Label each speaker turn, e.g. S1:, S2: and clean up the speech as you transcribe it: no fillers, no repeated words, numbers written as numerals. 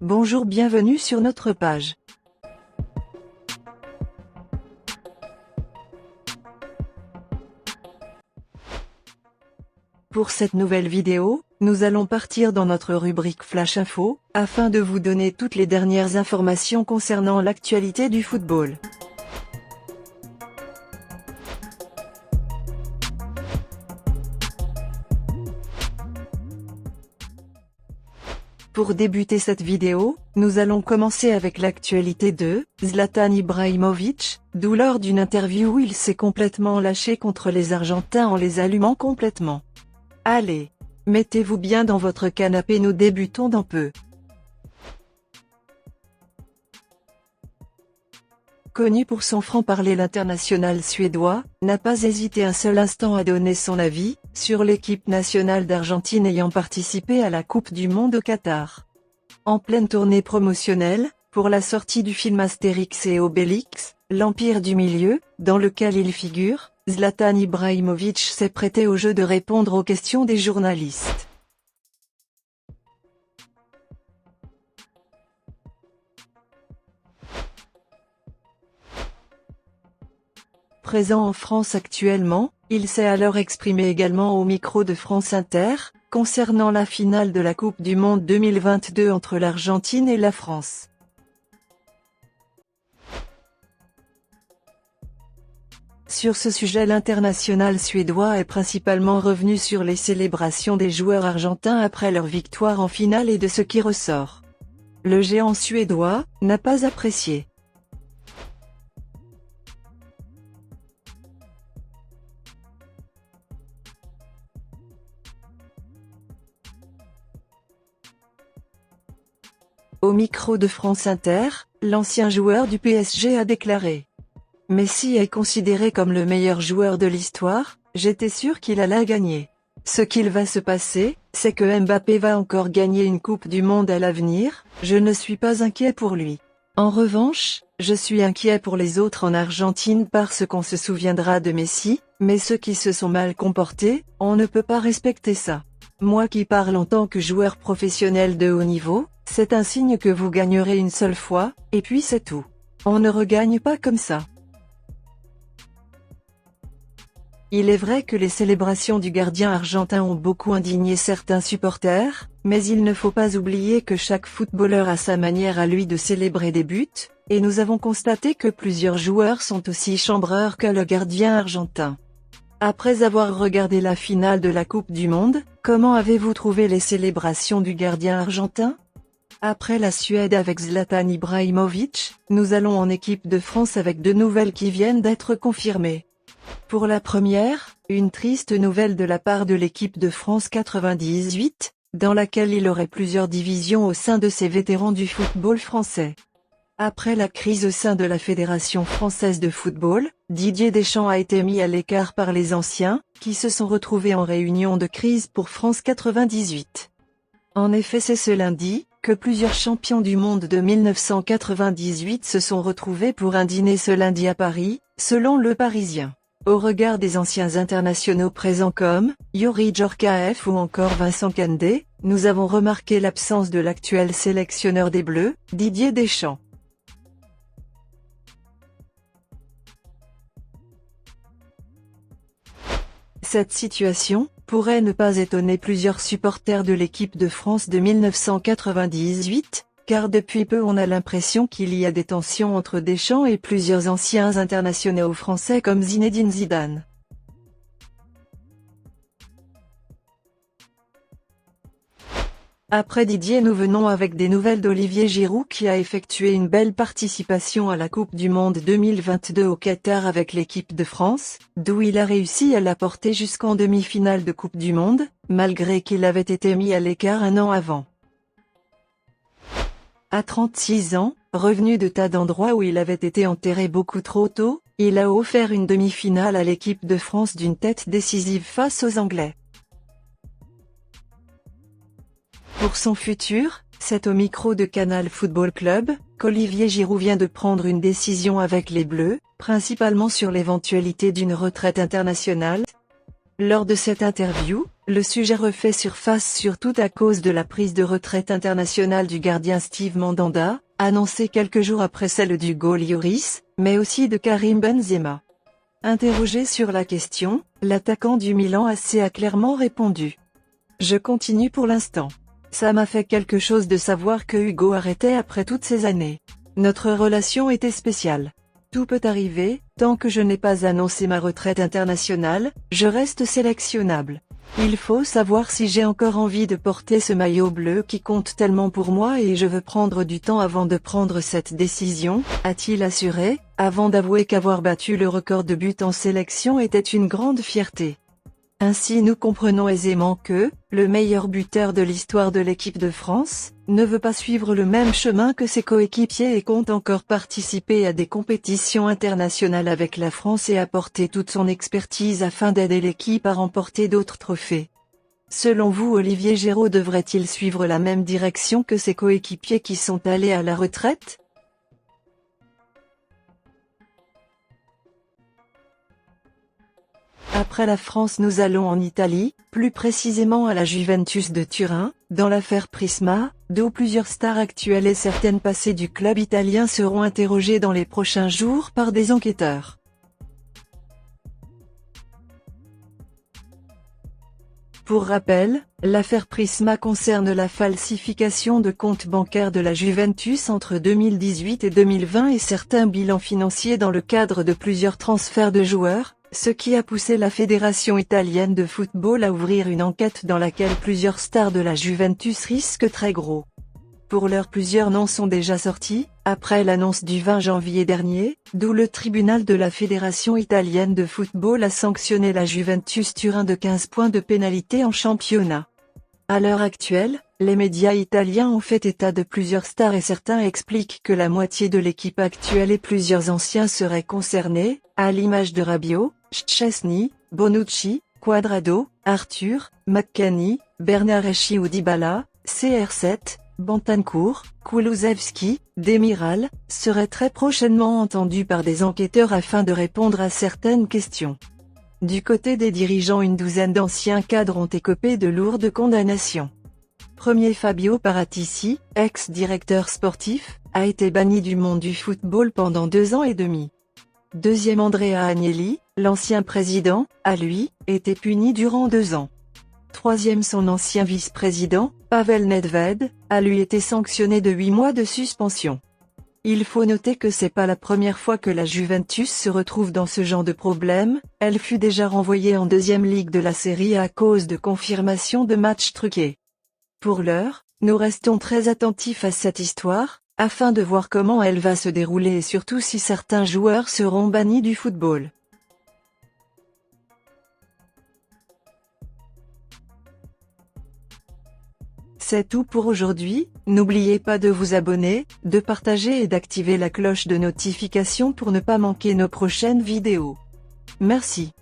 S1: Bonjour, bienvenue sur notre page. Pour cette nouvelle vidéo, nous allons partir dans notre rubrique Flash Info, afin de vous donner toutes les dernières informations concernant l'actualité du football. Pour débuter cette vidéo, nous allons commencer avec l'actualité de Zlatan Ibrahimović, d'où lors d'une interview où il s'est complètement lâché contre les Argentins en les allumant complètement. Allez, mettez-vous bien dans votre canapé, nous débutons dans peu. Connu pour son franc-parler, l'international suédois n'a pas hésité un seul instant à donner son avis sur l'équipe nationale d'Argentine ayant participé à la Coupe du Monde au Qatar. En pleine tournée promotionnelle, pour la sortie du film Astérix et Obélix, l'Empire du Milieu, dans lequel il figure, Zlatan Ibrahimović s'est prêté au jeu de répondre aux questions des journalistes. Présent en France actuellement, il s'est alors exprimé également au micro de France Inter, concernant la finale de la Coupe du Monde 2022 entre l'Argentine et la France. Sur ce sujet, l'international suédois est principalement revenu sur les célébrations des joueurs argentins après leur victoire en finale et de ce qui ressort. Le géant suédois n'a pas apprécié. Au micro de France Inter, l'ancien joueur du PSG a déclaré : Messi est considéré comme le meilleur joueur de l'histoire, j'étais sûr qu'il allait gagner. Ce qu'il va se passer, c'est que Mbappé va encore gagner une Coupe du Monde à l'avenir, je ne suis pas inquiet pour lui. En revanche, je suis inquiet pour les autres en Argentine parce qu'on se souviendra de Messi, mais ceux qui se sont mal comportés, on ne peut pas respecter ça. Moi qui parle en tant que joueur professionnel de haut niveau, c'est un signe que vous gagnerez une seule fois, et puis c'est tout. On ne regagne pas comme ça. Il est vrai que les célébrations du gardien argentin ont beaucoup indigné certains supporters, mais il ne faut pas oublier que chaque footballeur a sa manière à lui de célébrer des buts, et nous avons constaté que plusieurs joueurs sont aussi chambreurs que le gardien argentin. Après avoir regardé la finale de la Coupe du Monde, comment avez-vous trouvé les célébrations du gardien argentin ? Après la Suède avec Zlatan Ibrahimović, nous allons en équipe de France avec deux nouvelles qui viennent d'être confirmées. Pour la première, une triste nouvelle de la part de l'équipe de France 98, dans laquelle il aurait plusieurs divisions au sein de ses vétérans du football français. Après la crise au sein de la Fédération française de football, Didier Deschamps a été mis à l'écart par les anciens, qui se sont retrouvés en réunion de crise pour France 98. En effet, c'est ce lundi que plusieurs champions du monde de 1998 se sont retrouvés pour un dîner ce lundi à Paris, selon Le Parisien. Au regard des anciens internationaux présents comme Youri Djorkaeff ou encore Vincent Koundé, nous avons remarqué l'absence de l'actuel sélectionneur des Bleus, Didier Deschamps. Cette situation pourrait ne pas étonner plusieurs supporters de l'équipe de France de 1998, car depuis peu on a l'impression qu'il y a des tensions entre Deschamps et plusieurs anciens internationaux français comme Zinedine Zidane. Après Didier, nous venons avec des nouvelles d'Olivier Giroud qui a effectué une belle participation à la Coupe du Monde 2022 au Qatar avec l'équipe de France, d'où il a réussi à la porter jusqu'en demi-finale de Coupe du Monde, malgré qu'il avait été mis à l'écart un an avant. À 36 ans, revenu de tas d'endroits où il avait été enterré beaucoup trop tôt, il a offert une demi-finale à l'équipe de France d'une tête décisive face aux Anglais. Pour son futur, c'est au micro de Canal Football Club qu'Olivier Giroud vient de prendre une décision avec les Bleus, principalement sur l'éventualité d'une retraite internationale. Lors de cette interview, le sujet refait surface surtout à cause de la prise de retraite internationale du gardien Steve Mandanda, annoncée quelques jours après celle du goal Lloris, mais aussi de Karim Benzema. Interrogé sur la question, l'attaquant du Milan AC a clairement répondu. Je continue pour l'instant. Ça m'a fait quelque chose de savoir que Hugo arrêtait après toutes ces années. Notre relation était spéciale. Tout peut arriver, tant que je n'ai pas annoncé ma retraite internationale, je reste sélectionnable. Il faut savoir si j'ai encore envie de porter ce maillot bleu qui compte tellement pour moi et je veux prendre du temps avant de prendre cette décision, a-t-il assuré, avant d'avouer qu'avoir battu le record de buts en sélection était une grande fierté. Ainsi nous comprenons aisément que, le meilleur buteur de l'histoire de l'équipe de France, ne veut pas suivre le même chemin que ses coéquipiers et compte encore participer à des compétitions internationales avec la France et apporter toute son expertise afin d'aider l'équipe à remporter d'autres trophées. Selon vous, Olivier Giroud devrait-il suivre la même direction que ses coéquipiers qui sont allés à la retraite ? Après la France, nous allons en Italie, plus précisément à la Juventus de Turin, dans l'affaire Prisma, d'où plusieurs stars actuelles et certaines passées du club italien seront interrogées dans les prochains jours par des enquêteurs. Pour rappel, l'affaire Prisma concerne la falsification de comptes bancaires de la Juventus entre 2018 et 2020 et certains bilans financiers dans le cadre de plusieurs transferts de joueurs, ce qui a poussé la Fédération italienne de football à ouvrir une enquête dans laquelle plusieurs stars de la Juventus risquent très gros. Pour l'heure, plusieurs noms sont déjà sortis, après l'annonce du 20 janvier dernier, d'où le tribunal de la Fédération italienne de football a sanctionné la Juventus Turin de 15 points de pénalité en championnat. À l'heure actuelle, les médias italiens ont fait état de plusieurs stars et certains expliquent que la moitié de l'équipe actuelle et plusieurs anciens seraient concernés, à l'image de Rabiot, Szczęsny, Bonucci, Cuadrado, Arthur, McKennie, Bernardeschi ou Dybala, CR7, Bentancur, Kulusevski, Demiral, seraient très prochainement entendus par des enquêteurs afin de répondre à certaines questions. Du côté des dirigeants, une douzaine d'anciens cadres ont écopé de lourdes condamnations. Premier, Fabio Paratici, ex-directeur sportif, a été banni du monde du football pendant 2 ans et demi. Deuxième, Andrea Agnelli, l'ancien président, a lui, été puni durant 2 ans. Troisième, son ancien vice-président, Pavel Nedved, a lui été sanctionné de 8 mois de suspension. Il faut noter que c'est pas la première fois que la Juventus se retrouve dans ce genre de problème, elle fut déjà renvoyée en 2e ligue de la Serie A à cause de confirmation de matchs truqués. Pour l'heure, nous restons très attentifs à cette histoire, afin de voir comment elle va se dérouler et surtout si certains joueurs seront bannis du football. C'est tout pour aujourd'hui, n'oubliez pas de vous abonner, de partager et d'activer la cloche de notification pour ne pas manquer nos prochaines vidéos. Merci.